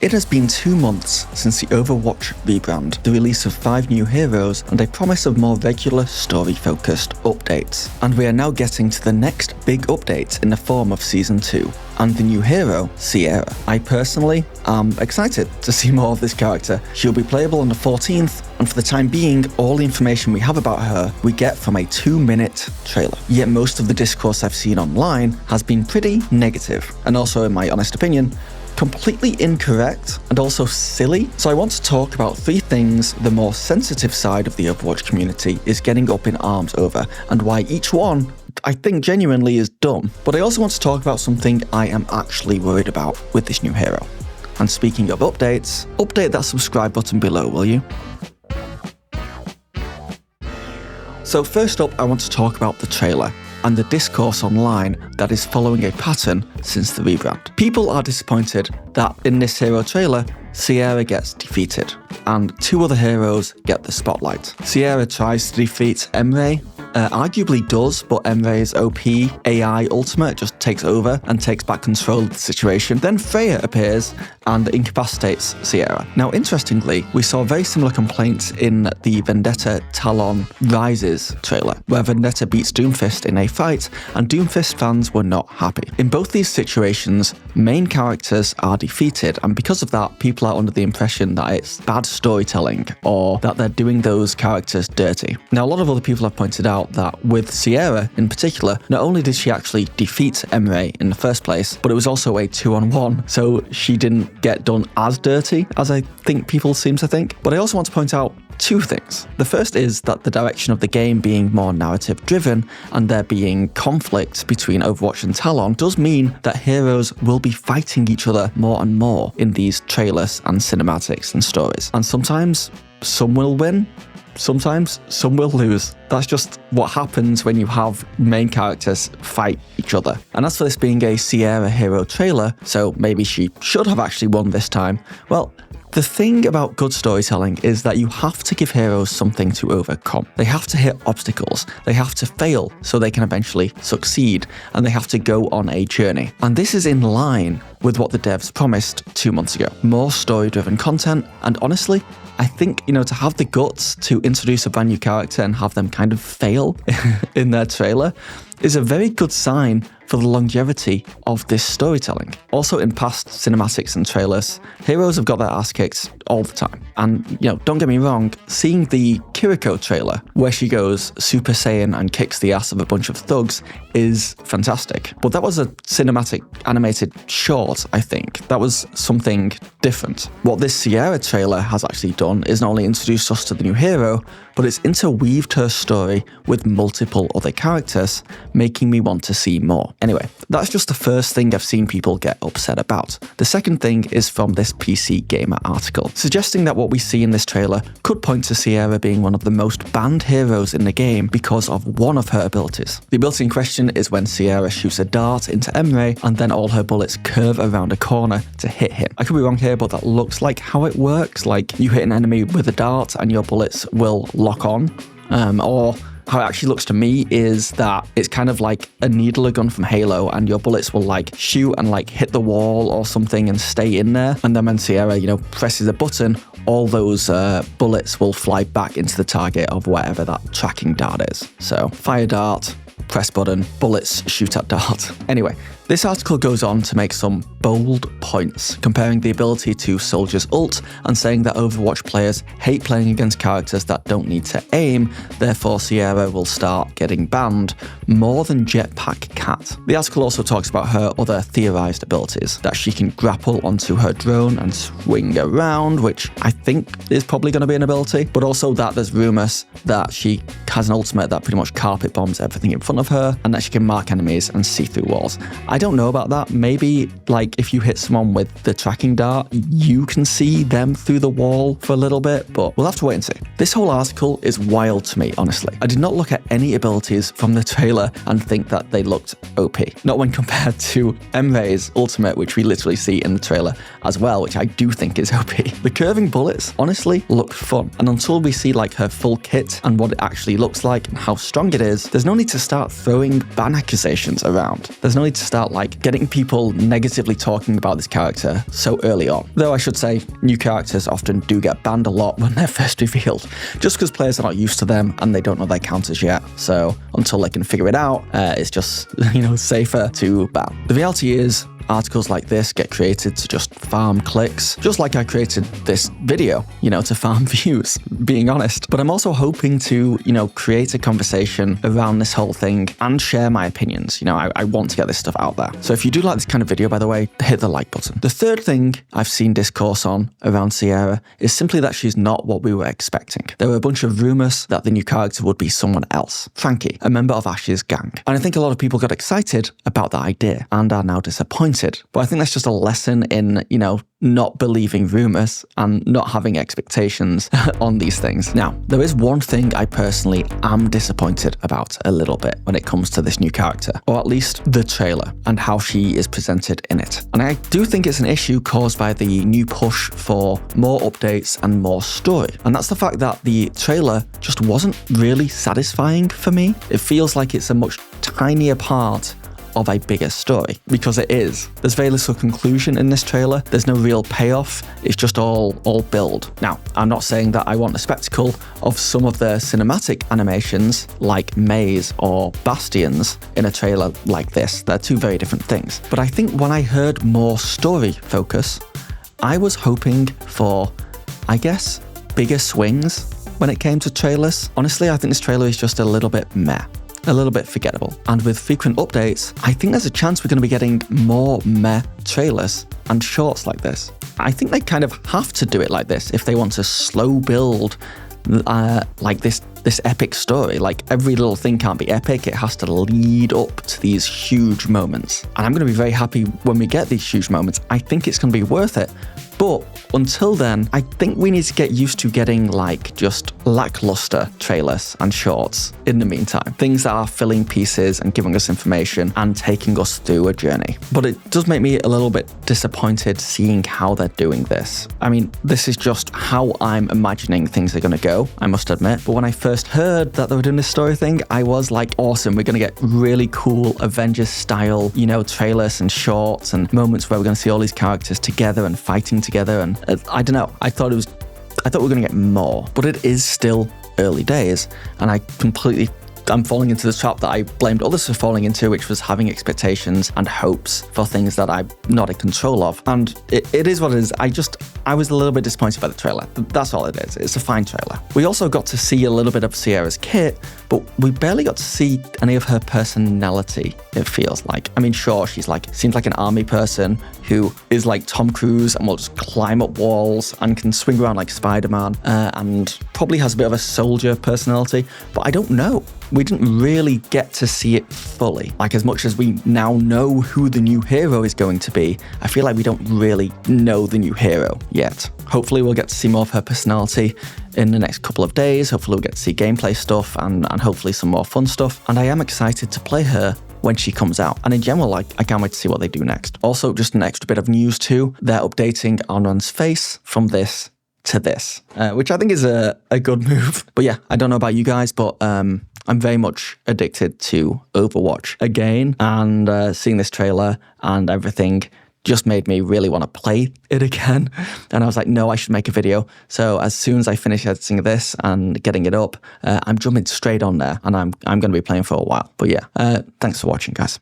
It has been 2 months since the Overwatch rebrand, the release of 5 new heroes, and a promise of more regular story-focused updates. And we are now getting to the next big update in the form of Season 2, and the new hero, Sierra. I personally am excited to see more of this character. She'll be playable on the 14th, and for the time being, all the information we have about her we get from a 2-minute trailer. Yet most of the discourse I've seen online has been pretty negative, and also, in my honest opinion, completely incorrect and also silly. So I want to talk about 3 things the more sensitive side of the Overwatch community is getting up in arms over, and why each one I think genuinely is dumb. But I also want to talk about something I am actually worried about with this new hero. And speaking of updates, update that subscribe button below, will you? So first up, I want to talk about the trailer and the discourse online that is following a pattern since the rebrand. People are disappointed that in this hero trailer, Sierra gets defeated, and 2 other heroes get the spotlight. Sierra tries to defeat Emre, arguably does, but Emre's OP AI ultimate just takes over and takes back control of the situation. Then Freya appears and incapacitates Sierra. Now, interestingly, we saw very similar complaints in the Vendetta Talon Rises trailer, where Vendetta beats Doomfist in a fight, and Doomfist fans were not happy. In both these situations, main characters are defeated, and because of that, people are under the impression that it's bad storytelling, or that they're doing those characters dirty. Now, a lot of other people have pointed out that with Sierra in particular, not only did she actually defeat Emre in the first place, but it was also a 2-on-1, so she didn't get done as dirty as I think people seem to think. But I also want to point out 2 things. The first is that the direction of the game being more narrative driven and there being conflict between Overwatch and Talon does mean that heroes will be fighting each other more and more in these trailers and cinematics and stories. And sometimes some will win, sometimes some will lose. That's just what happens when you have main characters fight each other. And as for this being a Sierra hero trailer, so maybe she should have actually won this time, well, the thing about good storytelling is that you have to give heroes something to overcome. They have to hit obstacles, they have to fail so they can eventually succeed, and they have to go on a journey. And this is in line with what the devs promised 2 months ago. More story-driven content, and honestly, I think, to have the guts to introduce a brand new character and have them kind of fail in their trailer is a very good sign for the longevity of this storytelling. Also, in past cinematics and trailers, heroes have got their ass kicked all the time. And, don't get me wrong, seeing the Kiriko trailer, where she goes Super Saiyan and kicks the ass of a bunch of thugs, is fantastic. But that was a cinematic animated short, I think. That was something different. What this Sierra trailer has actually done is not only introduce us to the new hero, but it's interweaved her story with multiple other characters, making me want to see more. Anyway, that's just the first thing I've seen people get upset about. The second thing is from this PC Gamer article, suggesting that what we see in this trailer could point to Sierra being one of the most banned heroes in the game because of one of her abilities. The ability in question is when Sierra shoots a dart into Emre and then all her bullets curve around a corner to hit him. I could be wrong here, but that looks like how it works. Like, you hit an enemy with a dart and your bullets will lock on, or how it actually looks to me is that it's kind of like a needler gun from Halo, and your bullets will shoot and hit the wall or something and stay in there. And then when Sierra, presses a button, all those bullets will fly back into the target of whatever that tracking dart is. So fire dart, press button, bullets shoot at dart. Anyway, this article goes on to make some bold points, comparing the ability to Soldier's ult and saying that Overwatch players hate playing against characters that don't need to aim, therefore Sierra will start getting banned more than Jetpack Cat. The article also talks about her other theorized abilities, that she can grapple onto her drone and swing around, which I think is probably going to be an ability, but also that there's rumors that she has an ultimate that pretty much carpet bombs everything in front of her, and that she can mark enemies and see through walls. I don't know about that. Maybe if you hit someone with the tracking dart, you can see them through the wall for a little bit, but we'll have to wait and see. This whole article is wild to me, honestly. I did not look at any abilities from the trailer and think that they looked OP. Not when compared to Emre's ultimate, which we literally see in the trailer as well, which I do think is OP. The curving bullets honestly look fun, and until we see her full kit and what it actually looks like and how strong it is, there's no need to start throwing ban accusations around. There's no need to start getting people negatively talking about this character so early on. Though I should say, new characters often do get banned a lot when they're first revealed, just because players are not used to them and they don't know their counters yet. So until they can figure it out, it's just, safer to ban. The reality is, articles like this get created to just farm clicks, just like I created this video, to farm views, being honest. But I'm also hoping to, create a conversation around this whole thing and share my opinions. I want to get this stuff out there. So if you do like this kind of video, by the way, hit the like button. The third thing I've seen discourse on around Sierra is simply that she's not what we were expecting. There were a bunch of rumors that the new character would be someone else, Frankie, a member of Ash's gang. And I think a lot of people got excited about that idea and are now disappointed. But I think that's just a lesson in, not believing rumors and not having expectations on these things. Now, there is one thing I personally am disappointed about a little bit when it comes to this new character, or at least the trailer and how she is presented in it. And I do think it's an issue caused by the new push for more updates and more story. And that's the fact that the trailer just wasn't really satisfying for me. It feels like it's a much tinier part of a bigger story, because it is. There's very little conclusion in this trailer. There's no real payoff. It's just all build. Now, I'm not saying that I want a spectacle of some of the cinematic animations like Maze or Bastions in a trailer like this. They're two very different things. But I think when I heard more story focus, I was hoping for, bigger swings when it came to trailers. Honestly, I think this trailer is just a little bit meh. A little bit forgettable. And with frequent updates, I think there's a chance we're going to be getting more meh trailers and shorts like this. I think they kind of have to do it like this if they want to slow build like this epic story. Like, every little thing can't be epic. It has to lead up to these huge moments. And I'm going to be very happy when we get these huge moments. I think it's going to be worth it. But until then, I think we need to get used to getting just lackluster trailers and shorts in the meantime. Things that are filling pieces and giving us information and taking us through a journey. But it does make me a little bit disappointed seeing how they're doing this. I mean, this is just how I'm imagining things are going to go, I must admit. But when I first heard that they were doing this story thing, I was like, awesome, we're going to get really cool Avengers style, trailers and shorts and moments where we're going to see all these characters together and fighting together. And I don't know, I thought we were going to get more, but it is still early days, and I'm falling into the trap that I blamed others for falling into, which was having expectations and hopes for things that I'm not in control of. And it is what it is. I was a little bit disappointed by the trailer. That's all it is. It's a fine trailer. We also got to see a little bit of Sierra's kit, but we barely got to see any of her personality, it feels like. I mean, sure, she's seems like an army person who is like Tom Cruise and will just climb up walls and can swing around like Spider-Man, and probably has a bit of a soldier personality, but I don't know. We didn't really get to see it fully. As much as we now know who the new hero is going to be, I feel like we don't really know the new hero yet. Hopefully we'll get to see more of her personality in the next couple of days. Hopefully we'll get to see gameplay stuff and hopefully some more fun stuff. And I am excited to play her when she comes out. And in general, I can't wait to see what they do next. Also, just an extra bit of news too. They're updating Arnon's face from this to this, which I think is a good move. But yeah, I don't know about you guys, but I'm very much addicted to Overwatch again, and seeing this trailer and everything just made me really want to play it again. And I was like, no, I should make a video. So as soon as I finish editing this and getting it up, I'm jumping straight on there, and I'm going to be playing for a while. But yeah, thanks for watching, guys.